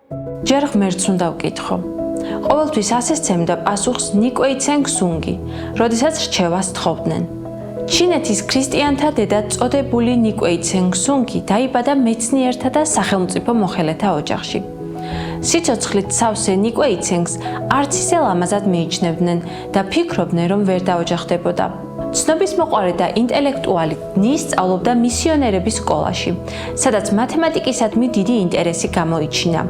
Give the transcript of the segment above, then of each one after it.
ჯერ ღმერთს უნდა ვკითხო. ყოველთვის ასე სცემდა პასუხს ნიკვეი ცენგ სუნგი, როდესაც რჩევას თხოვდნენ. ჩინეთის ქრისტიანთა დედა წოდებული ნიკვეი ცენგ სუნგი დაიბადა მეცნიერთა და სახელმწიფო მოხელეთა ოჯახში. სიცოცხლით სავსე ნიკვეი ცენგს არც ისე ლამაზად მიიჩნევდნენ და ფიქრობდნენ, რომ ვერ დაოჯახდებოდა. ცნობისმოყვარე და ინტელექტუალი ნის სწავლობდა მისიონერების სკოლაში, სადაც მათემატიკისადმი დიდი ინტერესი გამოიჩინა.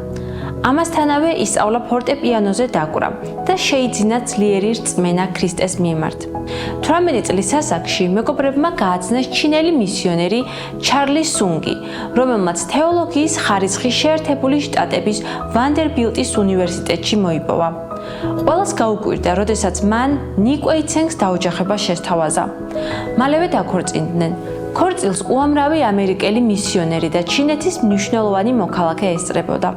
ამასთანავე ისწავლა ფორტეპიანოზე დაკვრა და შეიძინა ძლიერი რწმენა ქრისტეს მიმართ. 18 წლის ასაკში მეგობრებმა გააცნეს ჩინელი მისიონერი ჩარლი სუნგი, რომელმაც თეოლოგიის ხარისხი შეერთებული შტატების ვანდერბილტის უნივერსიტეტში მოიპოვა. ყველას გაუკვირდა, როდესაც მან ნიკვეი ცენგს დაოჯახება შესთავაზა. მალევე დაქორწინდნენ. ქორწილს უამრავი ამერიკელი მისიონერი და ჩინეთის მნიშვნელოვანი მოქალაქე ესწრებოდა.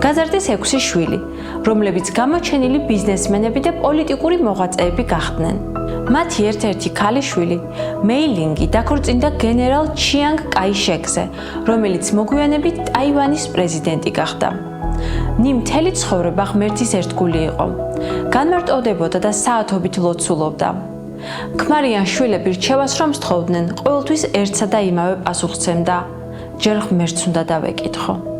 გაზარდეს 6 შვილი, რომლებიც გამოჩენილი ბიზნესმენები და პოლიტიკური მოღვაწეები გახდნენ. მათი ერთ-ერთი ქალიშვილი, მეილინგი, დაქორწინდა გენერალ ჩიანგ კაიშეკზე, რომელიც მოგვიანებით ტაივანის პრეზიდენტი გახდა. ნი მთელი ცხოვრება ღმერთის ერთგული იყო. განმარტოვდებოდა და საათობით ლოცულობდა. ქმარიან შვილები რჩევას რომ სთხოვდნენ, ყოველთვის ერთსა და იმავე პასუხს სცემდა: ჯერ ღმერთს უნდა დავეკითხო.